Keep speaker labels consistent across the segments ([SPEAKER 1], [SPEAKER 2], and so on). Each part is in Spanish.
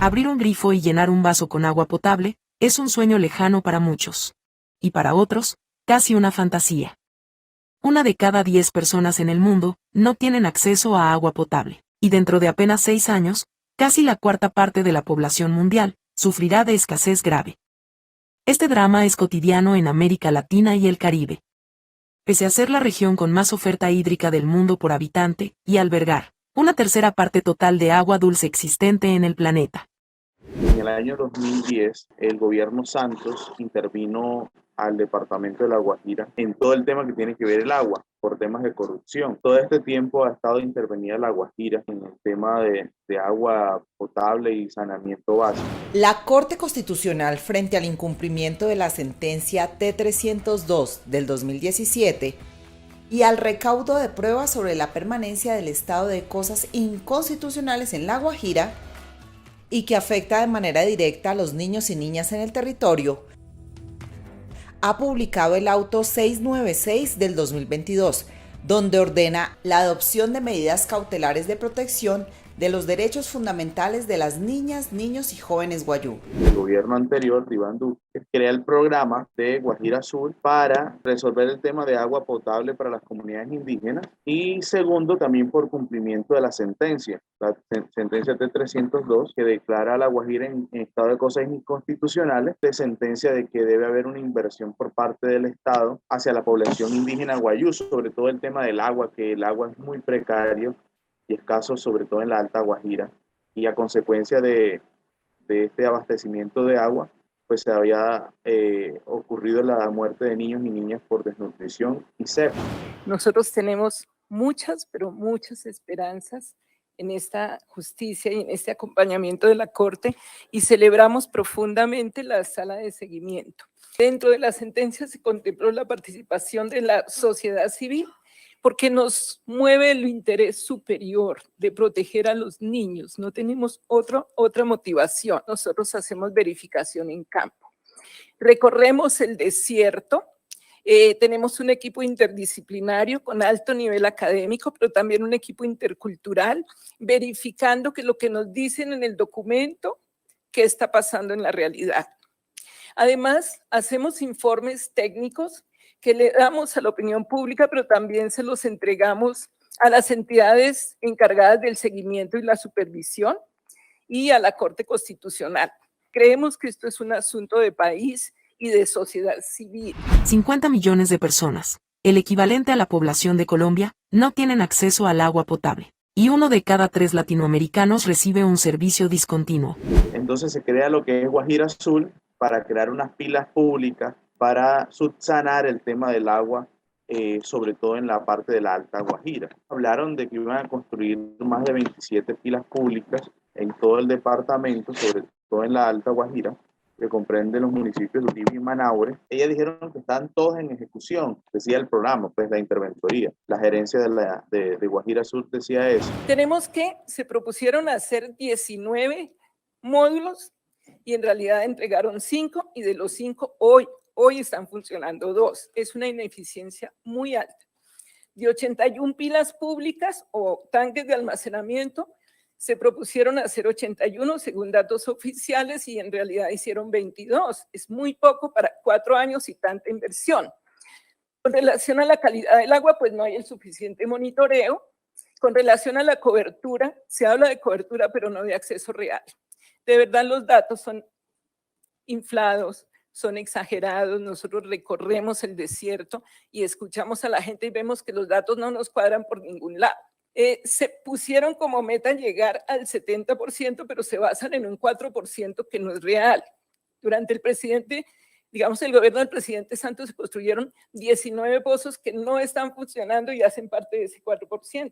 [SPEAKER 1] Abrir un grifo y llenar un vaso con agua potable es un sueño lejano para muchos. Y para otros, casi una fantasía. 1 de cada 10 personas en el mundo no tienen acceso a agua potable, y dentro de apenas 6 años, casi la cuarta parte de la población mundial sufrirá de escasez grave. Este drama es cotidiano en América Latina y el Caribe. Pese a ser la región con más oferta hídrica del mundo por habitante, y albergar una tercera parte total de agua dulce existente en el planeta.
[SPEAKER 2] En el año 2010, el gobierno Santos intervino al departamento de La Guajira en todo el tema que tiene que ver el agua, por temas de corrupción. Todo este tiempo ha estado intervenida La Guajira en el tema de agua potable y saneamiento básico.
[SPEAKER 3] La Corte Constitucional, frente al incumplimiento de la sentencia T-302 del 2017 y al recaudo de pruebas sobre la permanencia del estado de cosas inconstitucionales en La Guajira, y que afecta de manera directa a los niños y niñas en el territorio, ha publicado el auto 696 del 2022, donde ordena la adopción de medidas cautelares de protección de los derechos fundamentales de las niñas, niños y jóvenes guayú.
[SPEAKER 2] El gobierno anterior de Iván Duque crea el programa de Guajira Azul para resolver el tema de agua potable para las comunidades indígenas y segundo también por cumplimiento de la sentencia T-302 que declara a La Guajira en estado de cosas inconstitucionales, de sentencia de que debe haber una inversión por parte del Estado hacia la población indígena guayú, sobre todo el tema del agua, que el agua es muy precario y escasos, sobre todo en la Alta Guajira, y a consecuencia de este abastecimiento de agua, pues se había ocurrido la muerte de niños y niñas por desnutrición y sed.
[SPEAKER 4] Nosotros tenemos muchas, pero muchas esperanzas en esta justicia y en este acompañamiento de la Corte y celebramos profundamente la sala de seguimiento. Dentro de la sentencia se contempló la participación de la sociedad civil porque nos mueve el interés superior de proteger a los niños. No tenemos otra motivación. Nosotros hacemos verificación en campo. Recorremos el desierto. Tenemos un equipo interdisciplinario con alto nivel académico, pero también un equipo intercultural, verificando que lo que nos dicen en el documento, qué está pasando en la realidad. Además, hacemos informes técnicos que le damos a la opinión pública, pero también se los entregamos a las entidades encargadas del seguimiento y la supervisión y a la Corte Constitucional. Creemos que esto es un asunto de país y de sociedad civil.
[SPEAKER 1] 50 millones de personas, el equivalente a la población de Colombia, no tienen acceso al agua potable. Y 1 de cada 3 latinoamericanos recibe un servicio discontinuo.
[SPEAKER 2] Entonces se crea lo que es Guajira Azul para crear unas pilas públicas para subsanar el tema del agua, sobre todo en la parte de la Alta Guajira. Hablaron de que iban a construir más de 27 pilas públicas en todo el departamento, sobre todo en la Alta Guajira, que comprende los municipios de Uribe y Manaure. Ellas dijeron que están todos en ejecución, decía el programa, pues la interventoría. La gerencia de Guajira Sur decía eso.
[SPEAKER 4] Tenemos que, se propusieron hacer 19 módulos y en realidad entregaron 5 y de los 5 hoy están funcionando 2. Es una ineficiencia muy alta. De 81 pilas públicas o tanques de almacenamiento, se propusieron hacer 81 según datos oficiales y en realidad hicieron 22. Es muy poco para 4 años y tanta inversión. Con relación a la calidad del agua, pues no hay el suficiente monitoreo. Con relación a la cobertura, se habla de cobertura, pero no de acceso real. De verdad, los datos son inflados, son exagerados. Nosotros recorremos el desierto y escuchamos a la gente y vemos que los datos no nos cuadran por ningún lado. Se pusieron como meta llegar al 70%, pero se basan en un 4% que no es real. Durante el gobierno del presidente Santos se construyeron 19 pozos que no están funcionando y hacen parte de ese 4%.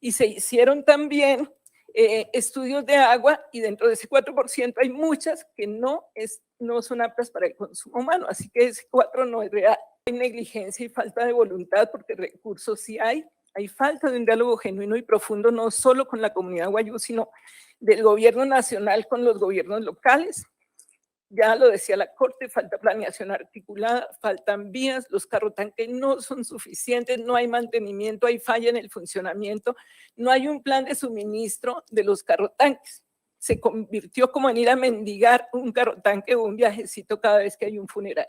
[SPEAKER 4] Y se hicieron también estudios de agua y dentro de ese 4% hay muchas que no son aptas para el consumo humano, así que ese 4 no es real. Hay negligencia y falta de voluntad porque recursos sí hay falta de un diálogo genuino y profundo, no solo con la comunidad guayú, sino del gobierno nacional con los gobiernos locales. Ya lo decía la Corte, falta planeación articulada, faltan vías, los carrotanques no son suficientes, no hay mantenimiento, hay falla en el funcionamiento, no hay un plan de suministro de los carrotanques. se convirtió como en ir a mendigar un carrotanque o un viajecito cada vez que hay un funeral.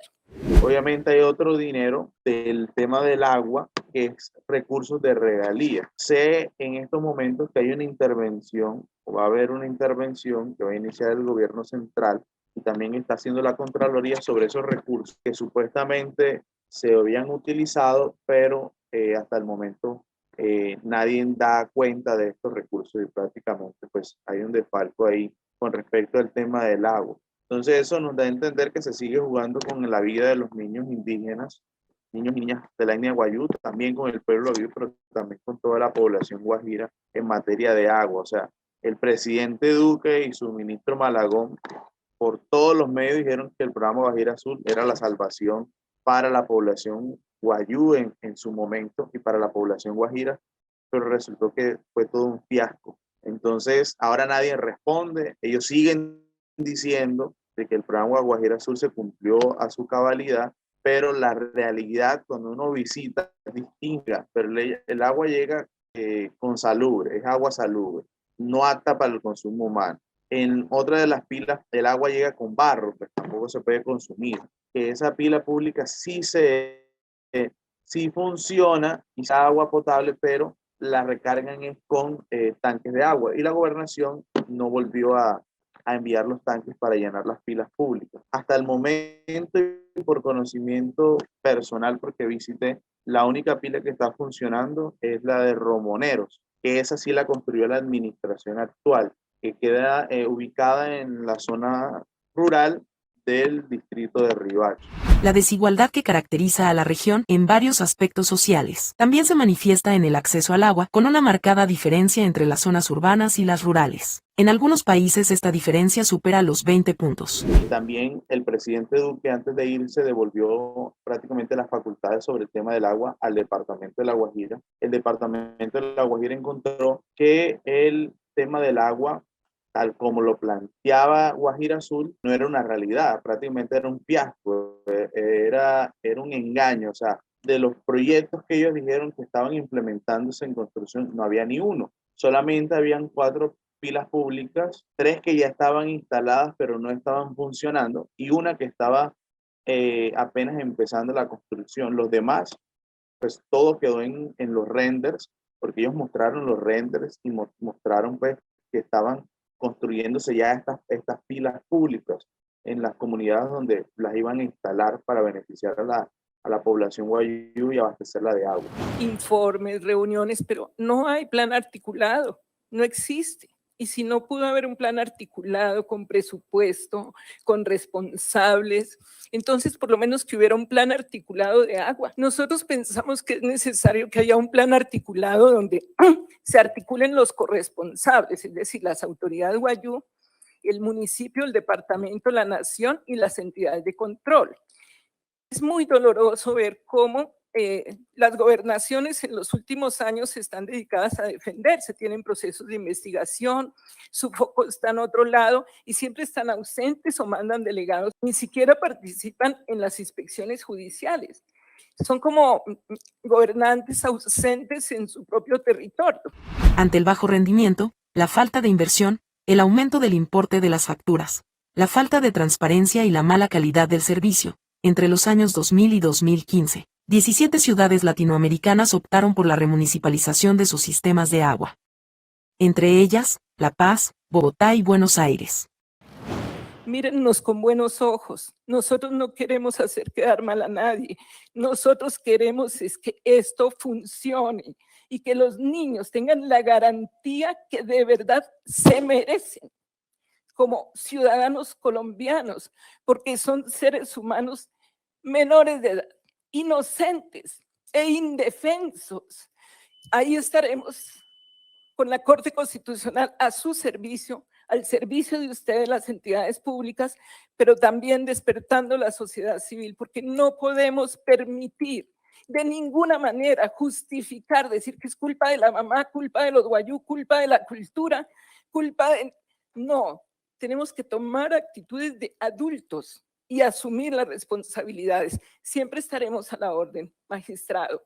[SPEAKER 2] Obviamente hay otro dinero del tema del agua, que es recursos de regalía. Sé en estos momentos que hay una intervención, o va a haber una intervención que va a iniciar el gobierno central y también está haciendo la Contraloría sobre esos recursos que supuestamente se habían utilizado, pero hasta el momento nadie da cuenta de estos recursos y prácticamente pues hay un desfalco ahí con respecto al tema del agua. Entonces eso nos da a entender que se sigue jugando con la vida de los niños indígenas, niños y niñas de la etnia Guayú, también con el pueblo Guayú, pero también con toda la población guajira en materia de agua. O sea, el presidente Duque y su ministro Malagón por todos los medios dijeron que el programa Guajira Azul era la salvación para la población guayú en su momento y para la población guajira, pero resultó que fue todo un fiasco. Entonces, ahora nadie responde, ellos siguen diciendo de que el programa Guajira Azul se cumplió a su cabalidad, pero la realidad cuando uno visita es distinta, pero el agua llega con salubre, es agua salubre, no apta para el consumo humano. En otra de las pilas, el agua llega con barro, pues tampoco se puede consumir. Que esa pila pública sí funciona y es agua potable, pero la recargan con tanques de agua. Y la gobernación no volvió a enviar los tanques para llenar las pilas públicas. Hasta el momento, y por conocimiento personal, porque visité, la única pila que está funcionando es la de Romoneros, que esa sí la construyó la administración actual, que queda ubicada en la zona rural del distrito de Ribacho.
[SPEAKER 1] La desigualdad que caracteriza a la región en varios aspectos sociales también se manifiesta en el acceso al agua, con una marcada diferencia entre las zonas urbanas y las rurales. En algunos países esta diferencia supera los 20 puntos.
[SPEAKER 2] Y también el presidente Duque, antes de irse, devolvió prácticamente las facultades sobre el tema del agua al departamento de La Guajira. El departamento de La Guajira encontró que el tema del agua, tal como lo planteaba Guajira Azul, no era una realidad, prácticamente era un fiasco, era un engaño. O sea, de los proyectos que ellos dijeron que estaban implementándose en construcción, no había ni uno. Solamente habían 4 pilas públicas, 3 que ya estaban instaladas pero no estaban funcionando y una que estaba apenas empezando la construcción. Los demás, pues todo quedó en los renders, porque ellos mostraron los renders y mostraron pues que estaban construyéndose ya estas pilas públicas en las comunidades donde las iban a instalar para beneficiar a la población guayú y abastecerla de agua.
[SPEAKER 4] Informes, reuniones, pero no hay plan articulado, no existe. Y si no pudo haber un plan articulado con presupuesto, con responsables, entonces por lo menos que hubiera un plan articulado de agua. Nosotros pensamos que es necesario que haya un plan articulado donde se articulen los corresponsables, es decir, las autoridades guayú, el municipio, el departamento, la nación y las entidades de control. Es muy doloroso ver cómo las gobernaciones en los últimos años están dedicadas a defenderse, tienen procesos de investigación, su foco está en otro lado y siempre están ausentes o mandan delegados, ni siquiera participan en las inspecciones judiciales. Son como gobernantes ausentes en su propio territorio.
[SPEAKER 1] Ante el bajo rendimiento, la falta de inversión, el aumento del importe de las facturas, la falta de transparencia y la mala calidad del servicio, entre los años 2000 y 2015, 17 ciudades latinoamericanas optaron por la remunicipalización de sus sistemas de agua. Entre ellas, La Paz, Bogotá y Buenos Aires.
[SPEAKER 4] Mírennos con buenos ojos. Nosotros no queremos hacer quedar mal a nadie. Nosotros queremos es que esto funcione y que los niños tengan la garantía que de verdad se merecen como ciudadanos colombianos, porque son seres humanos menores de edad, inocentes e indefensos. Ahí estaremos con la Corte Constitucional a su servicio, al servicio de ustedes, las entidades públicas, pero también despertando la sociedad civil, porque no podemos permitir de ninguna manera justificar, decir que es culpa de la mamá, culpa de los guayú, culpa de la cultura, culpa de... No, tenemos que tomar actitudes de adultos y asumir las responsabilidades. Siempre estaremos a la orden, magistrado.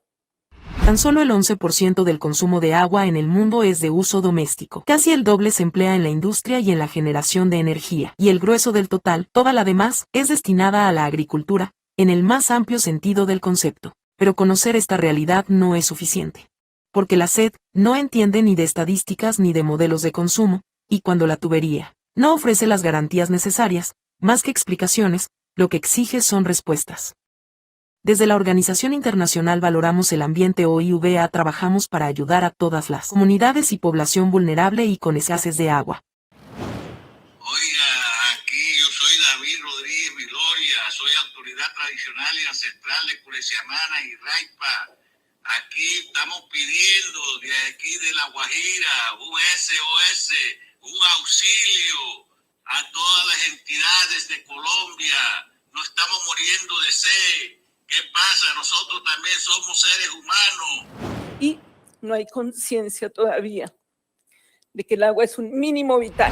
[SPEAKER 1] Tan solo el 11% del consumo de agua en el mundo es de uso doméstico. Casi el doble se emplea en la industria y en la generación de energía. Y el grueso del total, toda la demás, es destinada a la agricultura, en el más amplio sentido del concepto. Pero conocer esta realidad no es suficiente. Porque la SED no entiende ni de estadísticas ni de modelos de consumo, y cuando la tubería no ofrece las garantías necesarias, más que explicaciones, lo que exige son respuestas. Desde la Organización Internacional Valoramos el Ambiente OIVA trabajamos para ayudar a todas las comunidades y población vulnerable y con escasez de agua.
[SPEAKER 5] Oiga, aquí yo soy David Rodríguez Viloria, soy autoridad tradicional y ancestral de Curesiamana y Raipa. Aquí estamos pidiendo de aquí de La Guajira un SOS, un auxilio a todas las entidades de Colombia. No estamos muriendo de sed. ¿Qué pasa? Nosotros también somos seres humanos.
[SPEAKER 4] Y no hay conciencia todavía de que el agua es un mínimo vital.